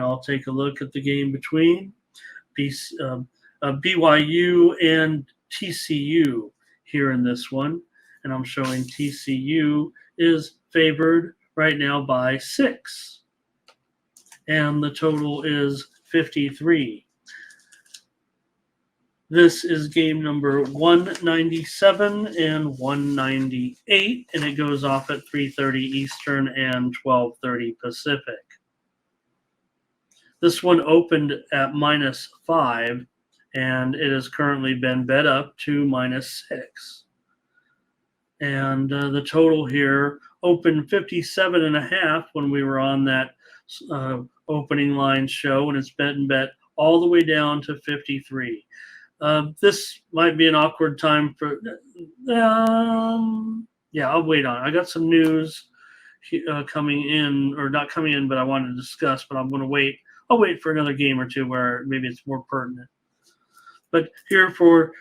I'll take a look at the game between BYU and TCU here in this one. And I'm showing TCU is favored right now by 6. And the total is 53. This is game number 197 and 198, and it goes off at 3:30 Eastern and 12:30 Pacific. This one opened at -5, and it has currently been bet up to -6. And the total here opened 57.5 when we were on that opening line show, and it's been bet all the way down to 53. This might be an awkward time for. I'll wait on it. I got some news coming in, or not coming in, but I wanted to discuss. But I'm going to wait. I'll wait for another game or two where maybe it's more pertinent. But here for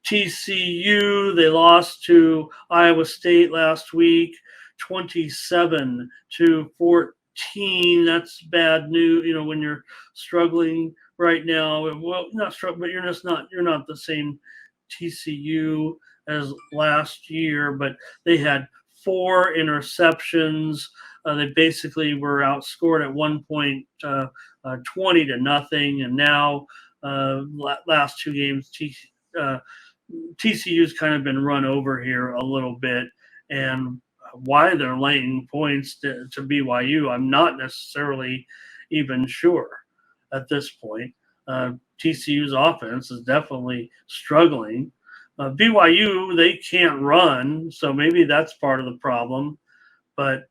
TCU, they lost to Iowa State last week, 27-14. That's bad news. When you're struggling right now. Well, not struggling, but you're not the same TCU as last year. But they had 4 interceptions. They basically were outscored at one point 20-0, and now last 2 games TCU's kind of been run over here a little bit, and why they're laying points to BYU, I'm not necessarily even sure at this point. TCU's offense is definitely struggling. BYU, they can't run, so maybe that's part of the problem, but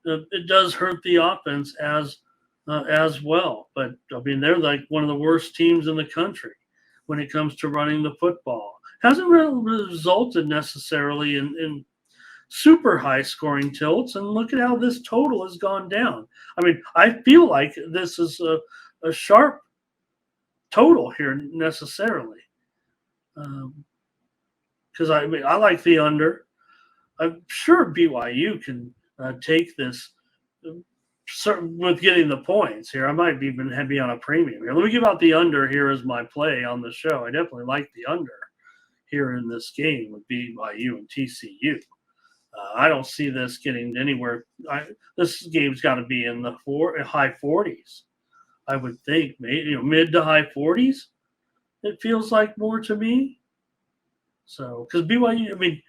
it does hurt the offense as well. But I mean, they're like one of the worst teams in the country when it comes to running the football. Hasn't really resulted necessarily in super high scoring tilts, and look at how this total has gone down. I mean, I feel like this is a sharp total here necessarily, because I like the under. I'm sure BYU can take this with getting the points here. I might even be on a premium here. Let me give out the under here as my play on the show. I definitely like the under here in this game with BYU and TCU. I don't see this getting anywhere. This game's got to be in the high 40s. I would think, maybe mid to high 40s. It feels like more to me. So, because BYU, I mean,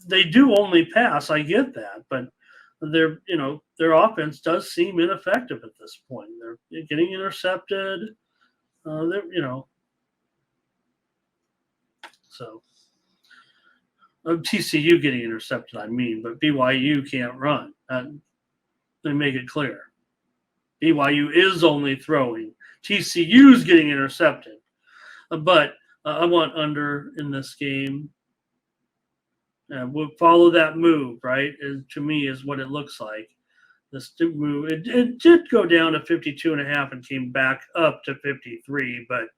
they do only pass. I get that, but their offense does seem ineffective at this point. They're getting intercepted. So TCU getting intercepted, I mean, but BYU can't run. They make it clear. BYU is only throwing. TCU's getting intercepted. But I want under in this game. We'll follow that move, right? To me, is what it looks like. This move, it did go down to 52.5 and came back up to 53, but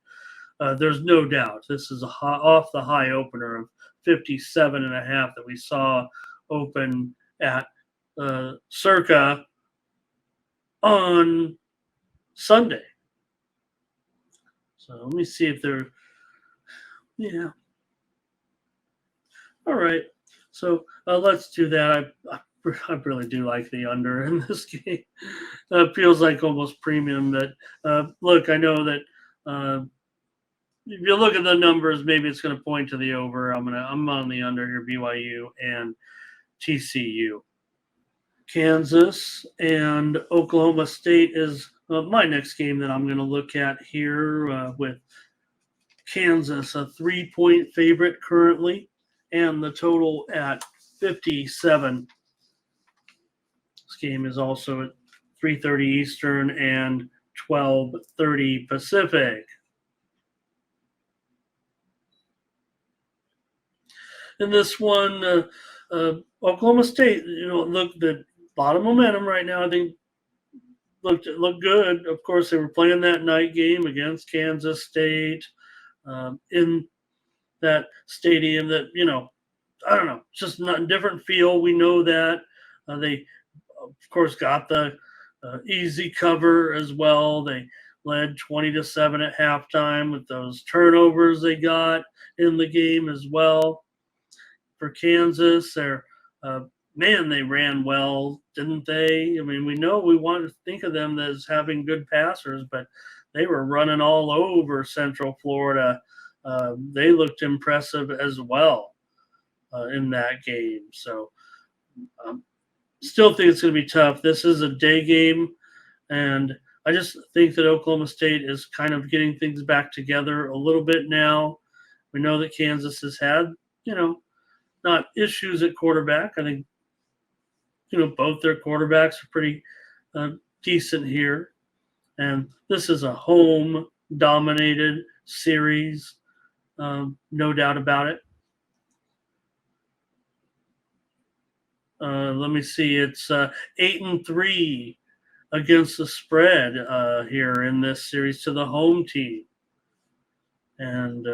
there's no doubt this is off the high opener of 57.5 that we saw open at Circa on Sunday. So let me see if they're, yeah. All right. So let's do that. I really do like the under in this game. Feels like almost premium. That look, I know that if you look at the numbers, maybe it's going to point to the over. I'm on the under here. BYU and TCU. Kansas and Oklahoma State is my next game that I'm going to look at here with Kansas, a 3-point favorite currently, and the total at 57. This game is also at 3:30 Eastern and 12:30 Pacific. In this one, Oklahoma State, look, the lot of momentum right now. I think looked good. Of course, they were playing that night game against Kansas State in that stadium that, I don't know, it's just not a different feel. We know that. They, of course, got the easy cover as well. They led 20-7 at halftime with those turnovers they got in the game as well. For Kansas, uh, man, they ran well, didn't they? I mean, we know we want to think of them as having good passers, but they were running all over Central Florida. They looked impressive as well in that game. So, um, still think it's going to be tough. This is a day game, and I just think that Oklahoma State is kind of getting things back together a little bit now. We know that Kansas has had, you know, not issues at quarterback. I think, both their quarterbacks are pretty decent here. And this is a home dominated series, no doubt about it. Let me see. It's 8-3 against the spread here in this series to the home team. And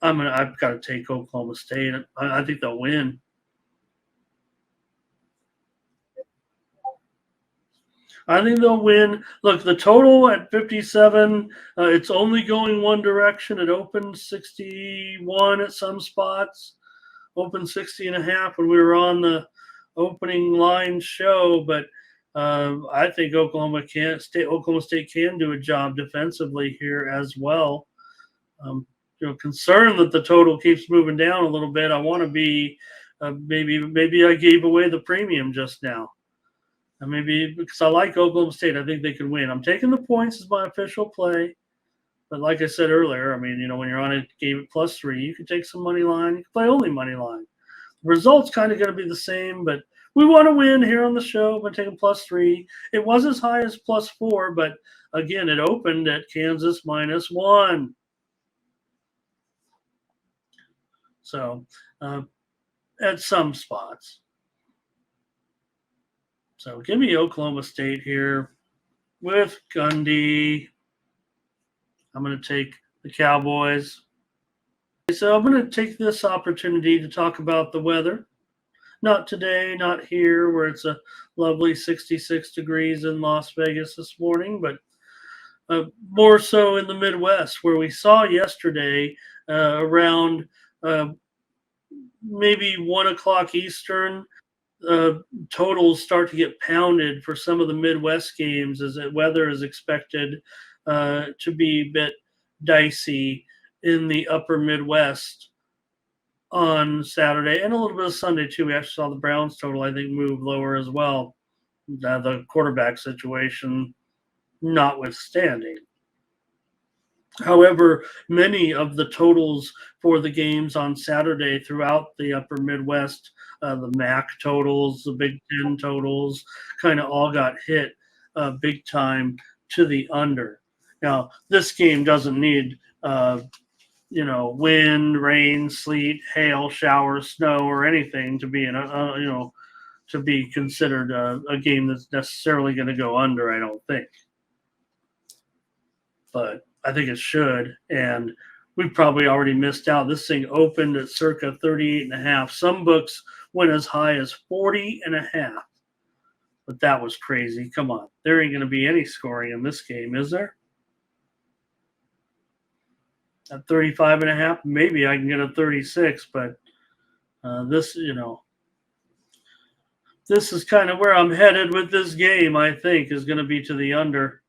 I've got to take Oklahoma State. I think they'll win. I think they'll win. Look, the total at 57, it's only going one direction. It opened 61 at some spots, opened 60.5 when we were on the opening line show. But I think Oklahoma State can do a job defensively here as well. Concerned that the total keeps moving down a little bit. I want to be maybe I gave away the premium just now. And maybe because I like Oklahoma State, I think they can win. I'm taking the points as my official play. But like I said earlier, I mean, when you're on a game at +3, you can take some money line. You can play only money line. The result's kind of going to be the same, but we want to win here on the show by taking +3. It was as high as +4, but again, it opened at Kansas -1. So at some spots. So give me Oklahoma State here with Gundy. I'm going to take the Cowboys. So I'm going to take this opportunity to talk about the weather. Not today, not here, where it's a lovely 66 degrees in Las Vegas this morning, but more so in the Midwest, where we saw yesterday around maybe 1 o'clock Eastern, totals start to get pounded for some of the Midwest games as the weather is expected to be a bit dicey in the upper Midwest on Saturday and a little bit of Sunday too. We actually saw the Browns total, I think, move lower as well. The quarterback situation notwithstanding. However, many of the totals for the games on Saturday throughout the upper Midwest, the MAC totals, the Big Ten totals, kind of all got hit big time to the under. Now, this game doesn't need, wind, rain, sleet, hail, shower, snow, or anything to be to be considered a game that's necessarily going to go under. I don't think, but I think it should, and we probably already missed out. This thing opened at circa 38.5. Some books went as high as 40.5. But that was crazy. Come on. There ain't going to be any scoring in this game, is there? At 35.5, maybe I can get a 36, but this is kind of where I'm headed with this game, I think, is going to be to the under.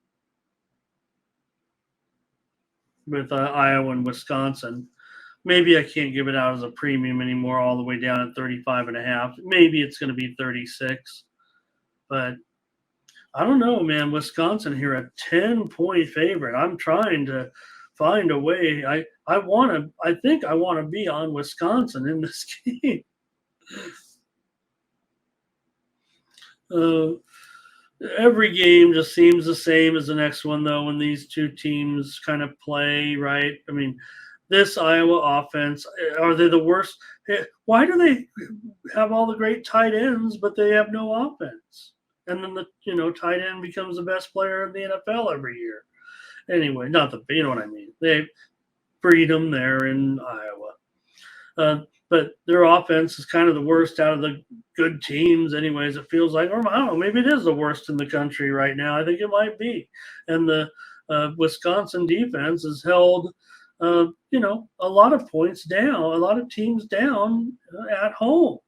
With Iowa and Wisconsin. Maybe I can't give it out as a premium anymore all the way down at 35.5. Maybe it's going to be 36. But I don't know, man. Wisconsin here, a 10-point favorite. I'm trying to find a way. I think I want to be on Wisconsin in this game. Every game just seems the same as the next one, though, when these two teams kind of play, right? I mean, this Iowa offense, are they the worst? Why do they have all the great tight ends, but they have no offense? And then the tight end becomes the best player in the NFL every year. Anyway, you know what I mean. They breed them there in Iowa. But their offense is kind of the worst out of the good teams anyways. It feels like, or I don't know, maybe it is the worst in the country right now. I think it might be. And the Wisconsin defense has held, a lot of points down, a lot of teams down at home.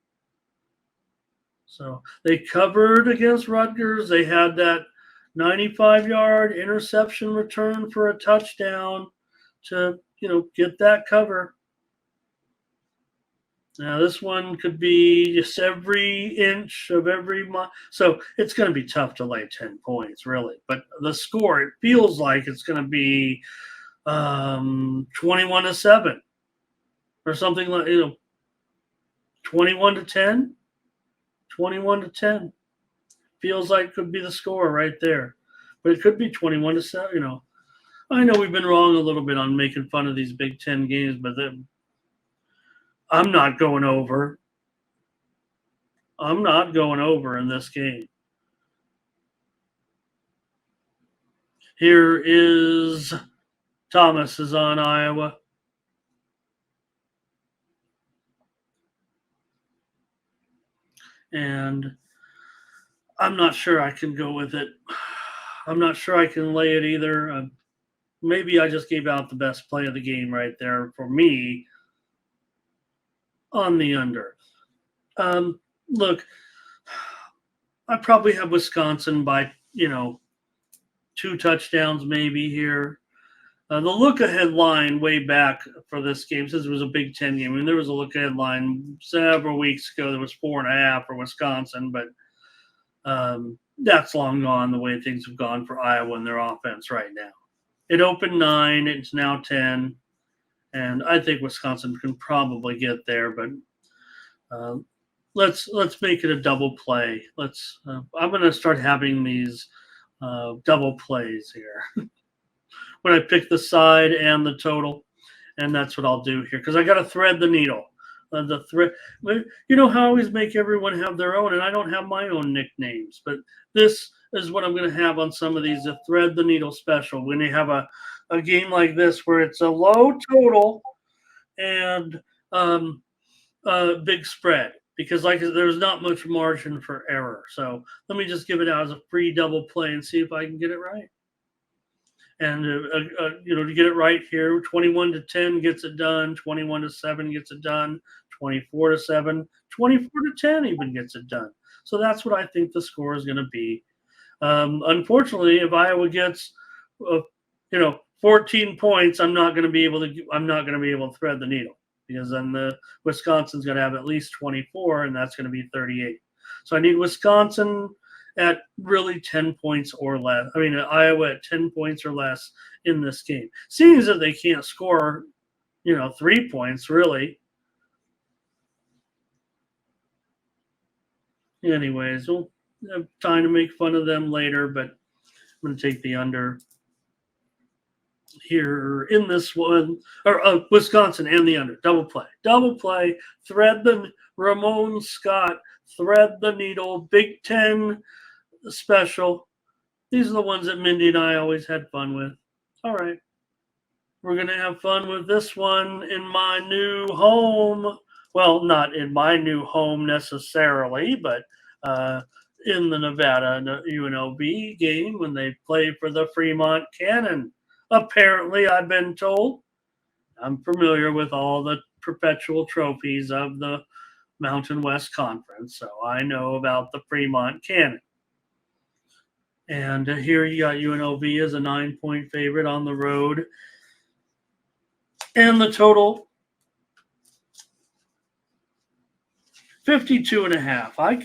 So they covered against Rutgers. They had that 95-yard interception return for a touchdown to, get that cover. Now, this one could be just every inch of every mile. So it's going to be tough to lay 10 points, really. But the score, it feels like it's going to be 21-7 or something like, 21-10. 21-10. Feels like could be the score right there. But it could be 21-7, I know we've been wrong a little bit on making fun of these Big Ten games, but I'm not going over. I'm not going over in this game. Here is Thomas is on Iowa. And I'm not sure I can go with it. I'm not sure I can lay it either. Maybe I just gave out the best play of the game right there for me on the under. Look, I probably have Wisconsin by, 2 touchdowns maybe here. The look-ahead line way back for this game, since it was a Big Ten game, there was a look-ahead line several weeks ago that was 4.5 for Wisconsin, but that's long gone the way things have gone for Iowa and their offense right now. It opened 9, it's now 10, and I think Wisconsin can probably get there, but let's make it a double play. I'm going to start having these double plays here when I pick the side and the total, and that's what I'll do here because I got to thread the needle. The thread, how I always make everyone have their own, and I don't have my own nicknames, but this is what I'm going to have on some of these, a thread the needle special. When you have a game like this where it's a low total and big spread, because there's not much margin for error. So let me just give it out as a free double play and see if I can get it right. And to get it right here, 21-10 gets it done, 21-7 gets it done, 24-7, 24-10 even gets it done. So that's what I think the score is going to be. Unfortunately, if Iowa gets 14 points, I'm not going to be able to thread the needle, because then the Wisconsin's going to have at least 24, and that's going to be 38. So I need Wisconsin at really 10 points or less. Iowa at 10 points or less in this game. Seeing as that they can't score, 3 points, really. Anyways, we'll have time to make fun of them later, but I'm going to take the under here in this one, or Wisconsin and the under. Double play, thread the Ramon Scott, thread the needle, Big Ten special. These are the ones that Mindy and I always had fun with. All right. We're going to have fun with this one in my new home. Well, not in my new home necessarily, but in the Nevada UNLV game when they play for the Fremont Cannon. Apparently, I've been told. I'm familiar with all the perpetual trophies of the Mountain West Conference, so I know about the Fremont Cannon. And here you got UNLV as a 9-point favorite on the road. And the total, 52.5. I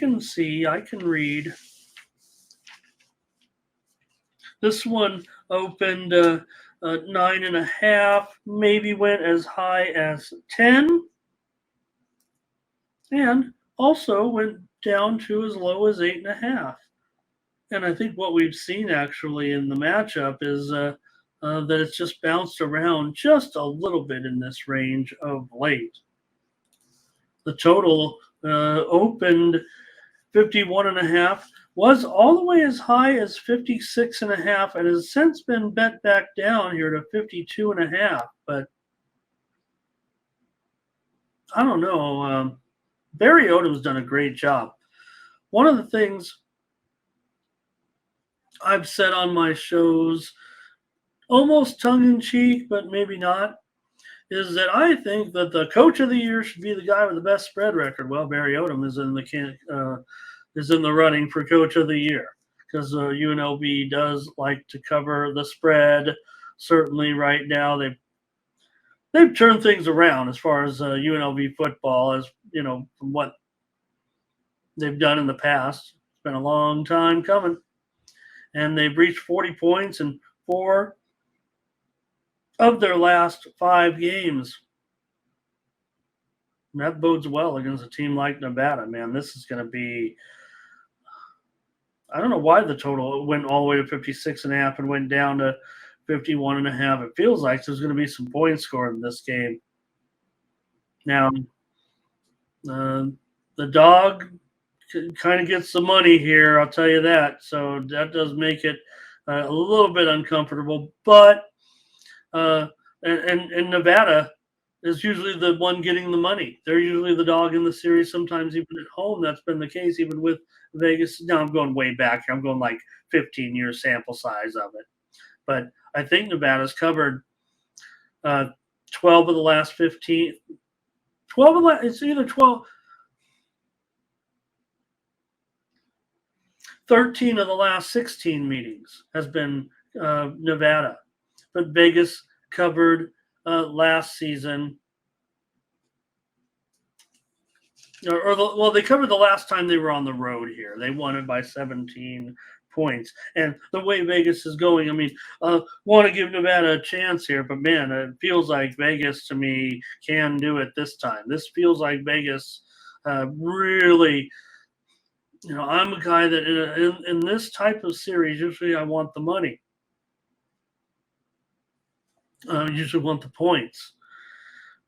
can read. This one opened 9.5, maybe went as high as 10, and also went down to as low as 8.5. And I think what we've seen actually in the matchup is that it's just bounced around just a little bit in this range of late. The total opened 51.5, was all the way as high as 56.5, and has since been bet back down here to 52.5. But I don't know. Barry Odom's done a great job. One of the things I've said on my shows, almost tongue in cheek, but maybe not, is that I think that the coach of the year should be the guy with the best spread record. Well, Barry Odom is in the running for coach of the year because UNLV does like to cover the spread. Certainly, right now they've turned things around as far as UNLV football, as you know, from what they've done in the past. It's been a long time coming, and they've reached 40 points in 4 of their last 5 games. And that bodes well against a team like Nevada, man. This is going to be. I don't know why the total went all the way to 56.5 and went down to 51.5. It feels like there's going to be some points scored in this game. Now, the dog kind of gets the money here, I'll tell you that. So that does make it a little bit uncomfortable. But and Nevada is usually the one getting the money. They're usually the dog in the series. Sometimes even at home, that's been the case. Even with Vegas. Now I'm going way back here. I'm going like 15-year sample size of it. But I think Nevada's covered 12 of the last 15. 12 of the, it's either 12. 13 of the last 16 meetings has been Nevada, but Vegas covered last season. Well, they covered the last time they were on the road here. They won it by 17 points. And the way Vegas is going, I mean, want to give Nevada a chance here, but man, it feels like Vegas to me can do it this time. This feels like Vegas really. You know, I'm a guy that in this type of series, usually I want the money. Usually want the points.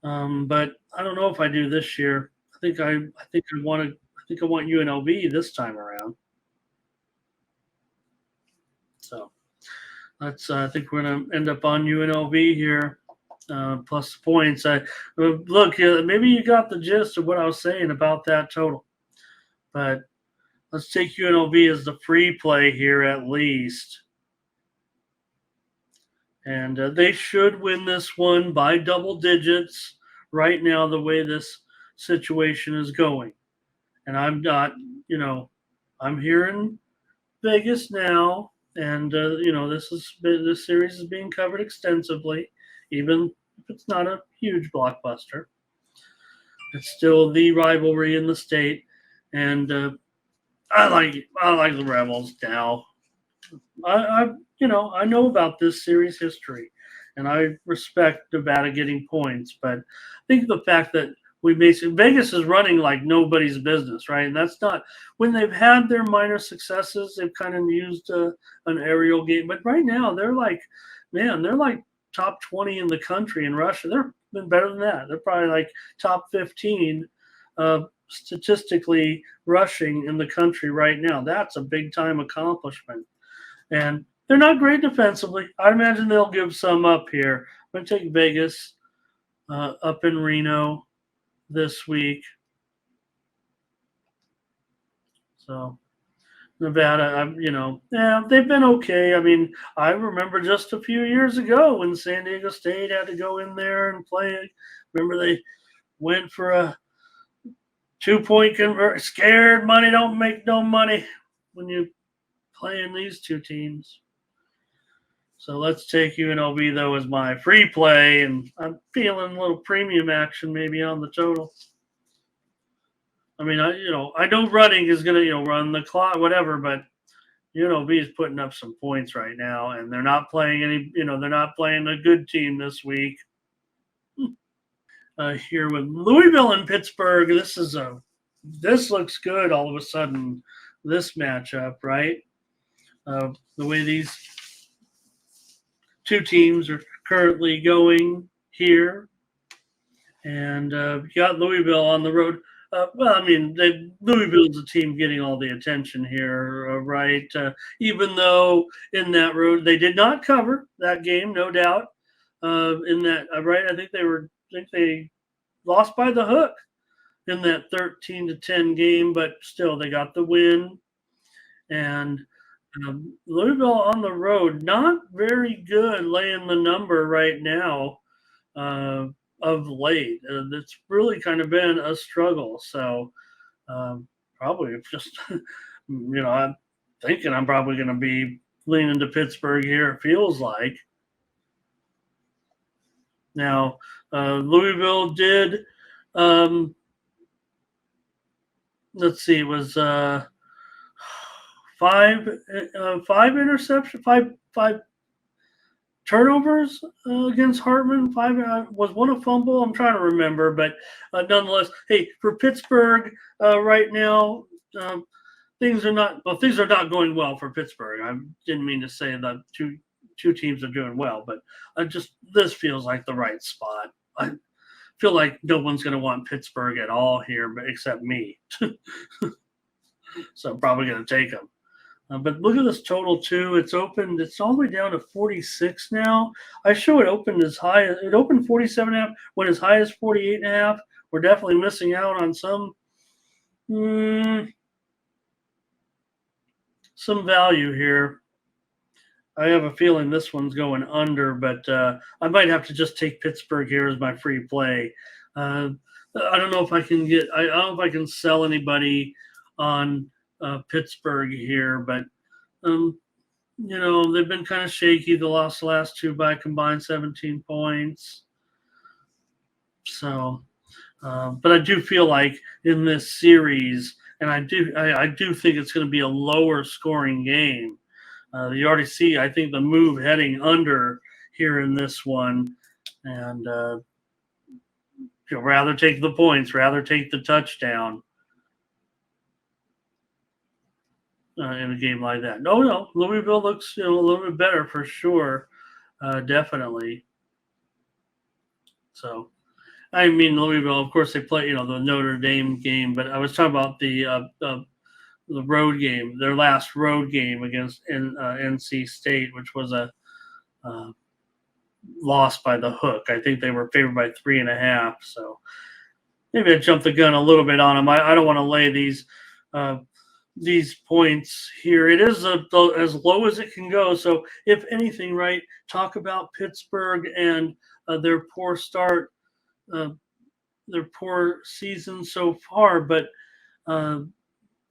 But I don't know if I do this year. I think I want UNLV this time around. So I think we're gonna end up on UNLV here. Plus points. Look, maybe you got the gist of what I was saying about that total, but let's take UNLV as the free play here at least. And they should win this one by double digits right now, the way this situation is going. And I'm not, I'm here in Vegas now. And, this series is being covered extensively, even if it's not a huge blockbuster. It's still the rivalry in the state. And I like the Rebels now. I know about this series history, and I respect Nevada getting points. But I think the fact that Vegas is running like nobody's business, right? And that's not when they've had their minor successes. They've kind of used an aerial game, but right now they're like top 20 in the country in Russia. They're been better than that. They're probably like top 15. Statistically rushing in the country right now. That's a big time accomplishment. And they're not great defensively. I imagine they'll give some up here. I'm going to take Vegas up in Reno this week. So Nevada, they've been okay. I mean, I remember just a few years ago when San Diego State had to go in there and play. Remember they went for a 2-point convert. Scared money don't make no money when you playing these two teams. So let's take UNLV though as my free play, and I'm feeling a little premium action maybe on the total. I mean, I know running is gonna run the clock, whatever, but UNLV is putting up some points right now, and they're not playing they're not playing a good team this week. Here with Louisville and Pittsburgh, this looks good all of a sudden. This matchup, right? The way these two teams are currently going here, and you got Louisville on the road. Louisville's a team getting all the attention here, right? Even though in that road they did not cover that game, no doubt. In that, right? I think they lost by the hook in that 13-10 game, but still they got the win. And Louisville on the road, not very good laying the number right now uh, of late. It's really kind of been a struggle. So probably just, I'm thinking I'm probably going to be leaning to Pittsburgh here, it feels like. Now, Louisville did, um, let's see, it was five interception, five turnovers against Hartman. Five was one a fumble. I'm trying to remember, but nonetheless, hey, for Pittsburgh right now, um, things are not going well for Pittsburgh. I didn't mean to say that two teams are doing well, but just this feels like the right spot. I feel like no one's going to want Pittsburgh at all here, but except me. So I'm probably going to take them. But look at this total too. It's opened. It's all the way down to 46 now. I show it opened as high. It opened 47.5. Went as high as 48.5. We're definitely missing out on some value here. I have a feeling this one's going under, but I might have to just take Pittsburgh here as my free play. I don't know if I can get. I don't know if I can sell anybody on Pittsburgh here, but they've been kind of shaky. They lost the last two by combined 17 points. So, but I do feel like in this series, and I do think it's going to be a lower scoring game. You already see, I think, the move heading under here in this one, and rather take the points, rather take the touchdown in a game like that. No, Louisville looks a little bit better for sure, definitely. So, I mean, Louisville, of course, they play the Notre Dame game, but I was talking about the road game, their last road game against NC State, which was a loss by the hook. I think they were favored by 3.5. So maybe I jumped the gun a little bit on them. I don't want to lay these points here. It is as low as it can go. So if anything, right, talk about Pittsburgh and their poor start, their poor season so far, but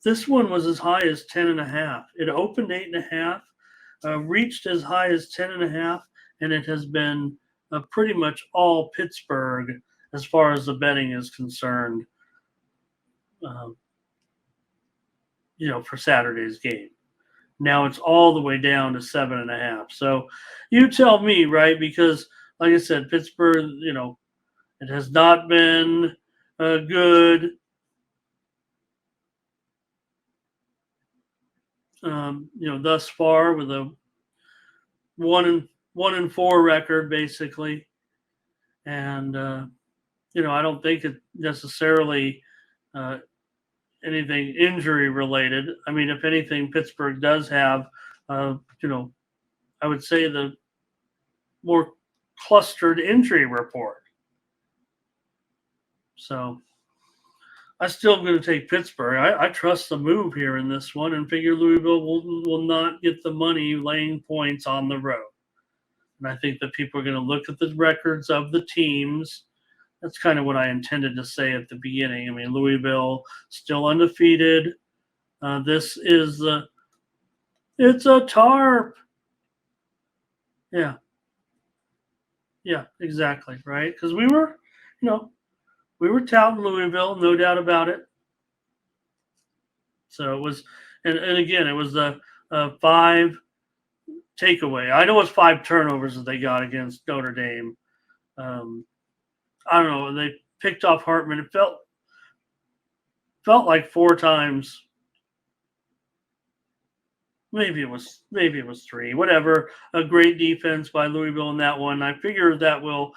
this one was as high as 10.5. It opened 8.5, reached as high as 10.5, and it has been pretty much all Pittsburgh as far as the betting is concerned. For Saturday's game. Now it's all the way down to 7.5. So you tell me, right? Because like I said, Pittsburgh, it has not been good. Thus far with a 1-4 record, basically, and I don't think it necessarily anything injury related. I mean, if anything, Pittsburgh does have, I would say the more clustered injury report. So I'm still going to take Pittsburgh. I trust the move here in this one and figure Louisville will not get the money laying points on the road. And I think that people are going to look at the records of the teams. That's kind of what I intended to say at the beginning. I mean, Louisville still undefeated. This is it's a tarp. Yeah. Yeah, exactly. Right. Because we were touting Louisville, no doubt about it. So it was, and again, it was the 5 takeaway. I know it's 5 turnovers that they got against Notre Dame. I don't know. They picked off Hartman. It felt like 4 times. Maybe it was 3. Whatever. A great defense by Louisville in that one. I figure that will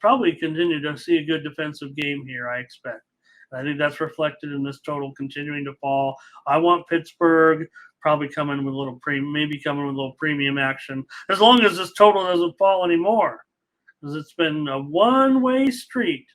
probably continue to see a good defensive game here. I expect. I think that's reflected in this total continuing to fall. I want Pittsburgh probably coming with a little premium action, as long as this total doesn't fall anymore, because it's been a one-way street